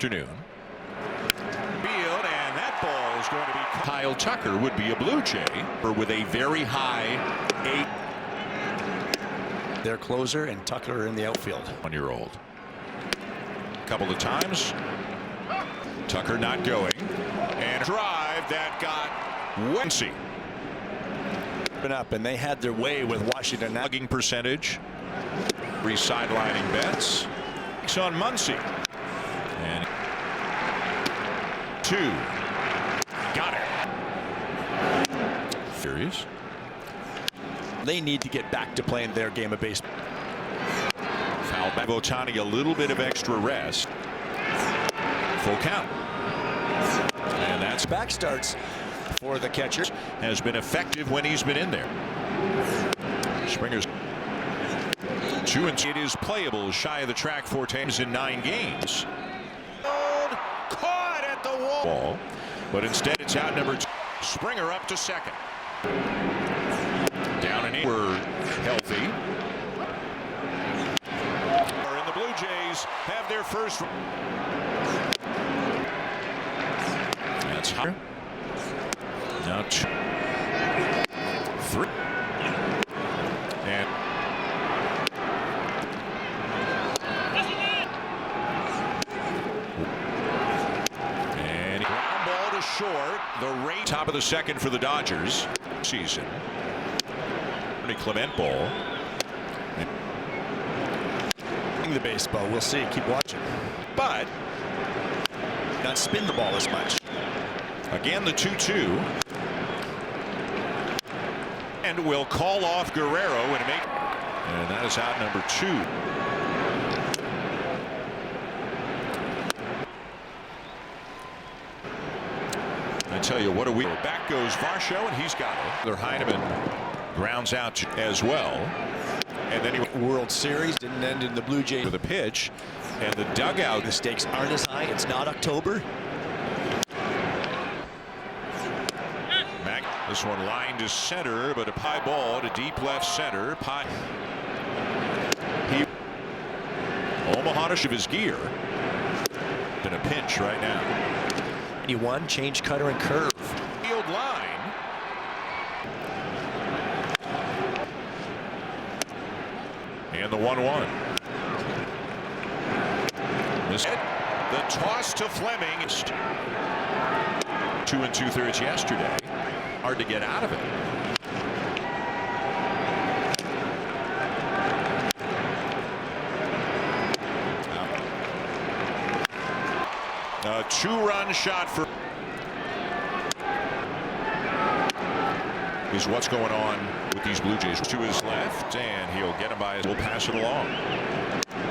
afternoon. Field, and that ball is going to be. Kyle Tucker would be a Blue Jay with a very high 8. Their closer and Tucker in the outfield. 1-year-old. A couple of times. Tucker not going. And drive that got Wency. Up, and they had their way with Washington. Hugging percentage. Re-sidelining bets. It's on Muncy. And 2. Got it. Furious. They need to get back to playing their game of baseball. Foul back. Ohtani a little bit of extra rest. Full count. And that's back starts for the catcher. Has been effective when he's been in there. Springer's 2-2. It is playable shy of the track 4 times in 9 games. Caught at the wall. But instead it's out number 2. Springer up to second. Down and in. We're healthy. And the Blue Jays have their first. That's higher. Now 2, 3. And ground ball to short. The rate top of the second for the Dodgers season. Clement ball. The baseball, we'll see. Keep watching. But not spin the ball as much. Again, the 2-2. And will call off Guerrero and make. And that is out number 2. I tell you what, back goes Varsho, and he's got it. Their Heineman grounds out as well. And then World Series didn't end in the Blue Jays. For the pitch, and the dugout. The stakes aren't as high. It's not October. This one lined to center, but a high ball to deep left center. He Omaha of his gear. In a pinch right now. 81, change, cutter, and curve. Field line. And the 1-1. The toss to Fleming. 2 2/3 yesterday. Hard to get out of it. A 2-run shot for is what's going on with these Blue Jays. To his left, and he'll get him by his. We'll pass it along.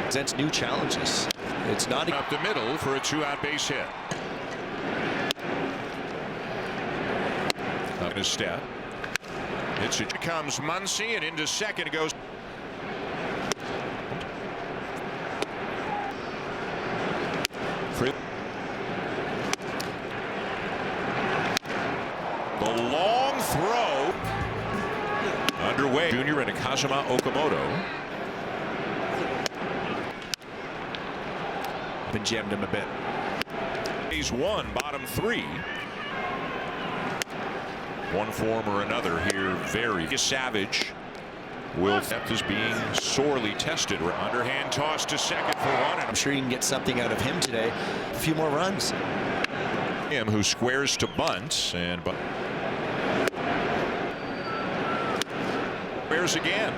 Presents new challenges. It's not up the middle for a 2-out base hit. Up his step. It comes Muncy, and into second it goes. The long throw underway. Junior and Kazuma Okamoto. Been jammed him a bit. He's 1, bottom 3. One form or another here. Very Savage will is being sorely tested. Underhand toss to second for 1. I'm sure you can get something out of him today. A few more runs. Him who squares to bunt and squares again.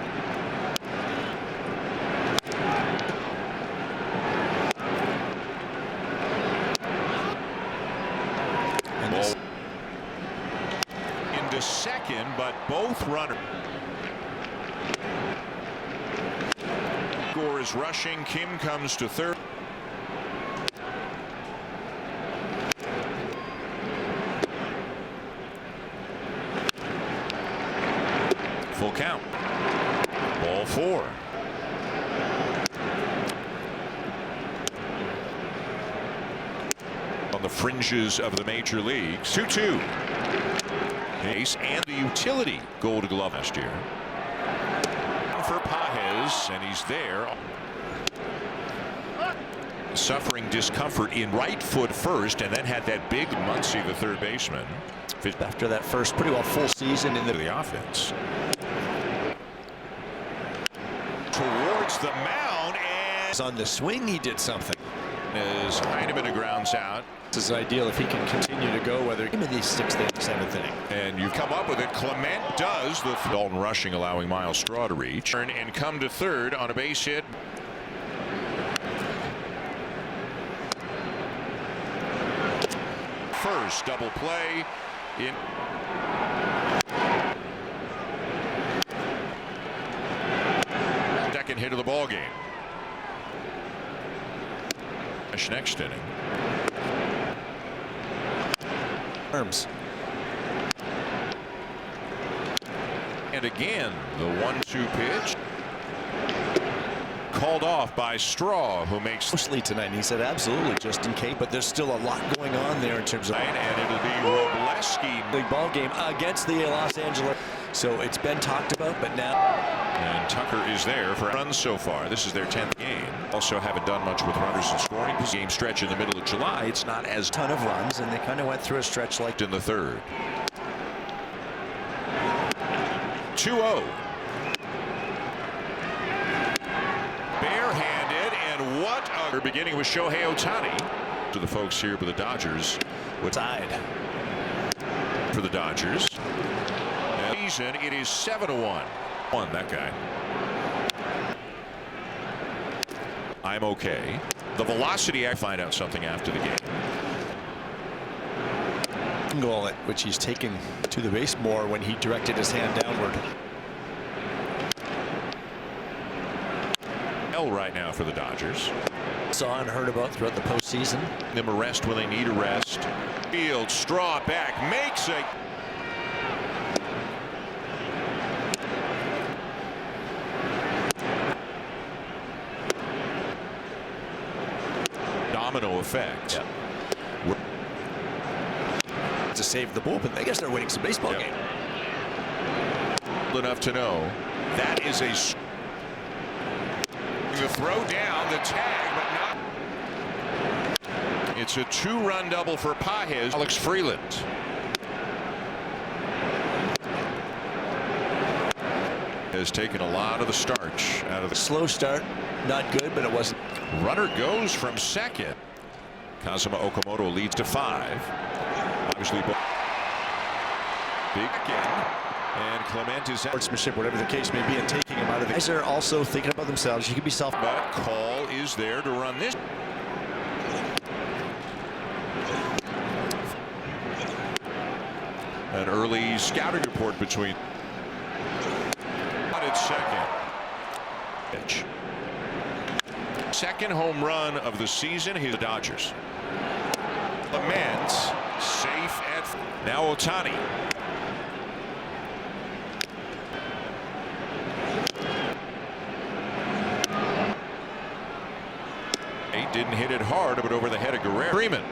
Into second, but both runners. Gore is rushing. Kim comes to third. Full count. Ball 4. On the fringes of the major leagues. 2-2. Ace and the utility Gold Glove last year. For Pages, and he's there. suffering discomfort in right foot first, and then had that big Muncy, the third baseman, After that first pretty well full season in the offense. Towards the mound, and on the swing he did something. as Heinemann grounds out. This is ideal if he can continue to go, whether in the 6th and 7th inning. And you've come up with it. Clement does. The Dalton rushing, allowing Miles Straw to reach and come to third on a base hit. First double play in. Second hit of the ball game. Next inning. Arms. And again, the 1-2 pitch. Called off by Straw, who makes Mostly tonight. And he said absolutely, just in case. But there's still a lot going on there in terms of. And it'll be Robleski. Big ball game against the Los Angeles. So it's been talked about, but now. And Tucker is there for runs so far. This is their 10th game. Also haven't done much with runners in scoring. This game stretch in the middle of July. It's not as Ton of runs, and they kind of went through a stretch like in the third. 2-0. Barehanded, and what a beginning with Shohei Ohtani. To the folks here for the Dodgers. with tied For the Dodgers. Season, it is 7-1. That guy. I'm okay. The velocity, I find out something after the game. Goal at which he's taken to the base more when he directed his hand downward. Right now for the Dodgers. Saw and heard about throughout the postseason. Them a rest when they need a rest. Field, Straw back, makes a. Domino effect. Yep. To save the bullpen. I guess they're winning some baseball game. Enough to know that is a. The throw down, the tag, but not. It's a 2-run double for Pages. Alex Freeland. Has taken a lot of the starch out of the slow start. Not good, but it wasn't. Runner goes from second. Kazuma Okamoto leads to 5. Obviously, big again. And Clement is out. Sportsmanship, whatever the case may be, and taking him out of the. Guys are also thinking about themselves. You could be self. But call is there to run this. An early scouting report between. But it's second. Pitch. Second home run of the season. His Dodgers. Clement safe at. Now Ohtani. Didn't hit it hard, but over the head of Guerrero. Freeman.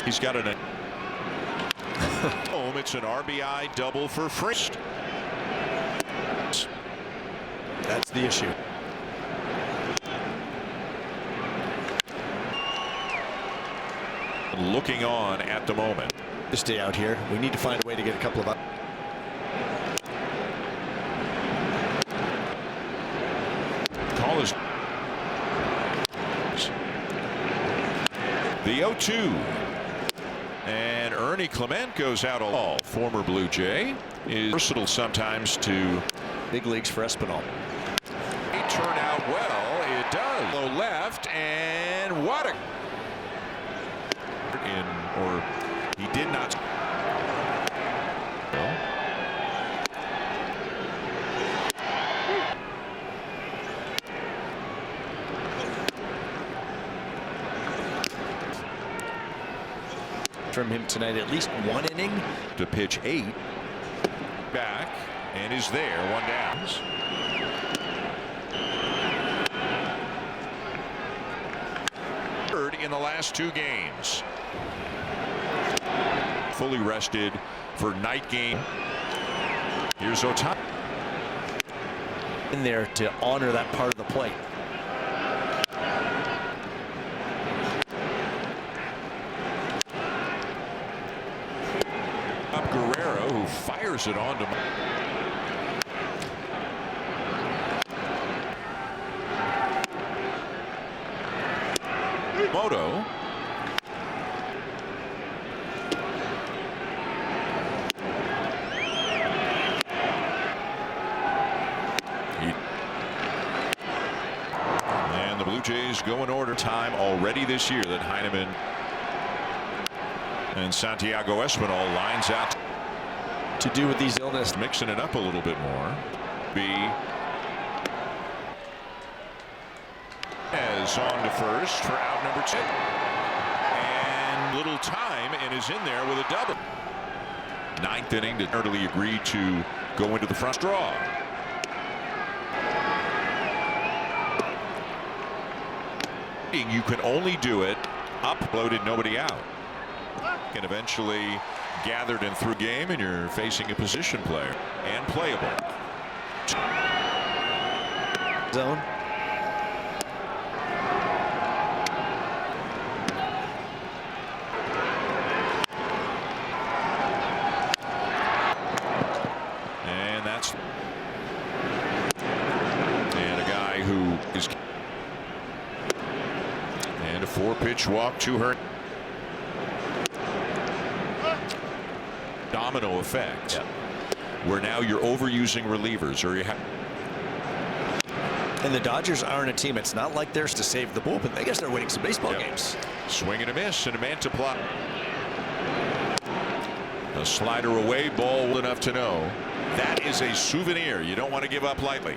He's got an. Home. It's an RBI double for Frist. That's the issue. Looking on at the moment. To stay out here, we need to find a way to get a couple of. Call is the 0-2, and Ernie Clement goes out all. Former Blue Jay is versatile sometimes to Big leagues for Espinal. It turned out well. It does. Low left, and what a he did not. From him tonight, at least 1 inning. To pitch 8. Back and is there. 1 down. Third in the last 2 games. Fully rested for night game. Here's Ohtani. In there to honor that part of the plate. fires it on to Moto. And the Blue Jays go in order. Time already this year that Heineman and Santiago Espinal lines out to do with these illnesses. Mixing it up a little bit more. As on to first for out number 2. And little time and is in there with a double. 9th inning to early agreed to go into the front draw. You can only do it uploaded, nobody out. And eventually gathered and through game, and you're facing a position player and playable. Zone. And that's a guy who is and a 4-pitch walk to her. Domino effect. Yep. Where now you're overusing relievers, or you have. And the Dodgers aren't a team. It's not like theirs to save the bullpen. I guess they're winning some baseball games. Swing and a miss, and a man to plot. A slider away, ball enough to know that is a souvenir you don't want to give up lightly.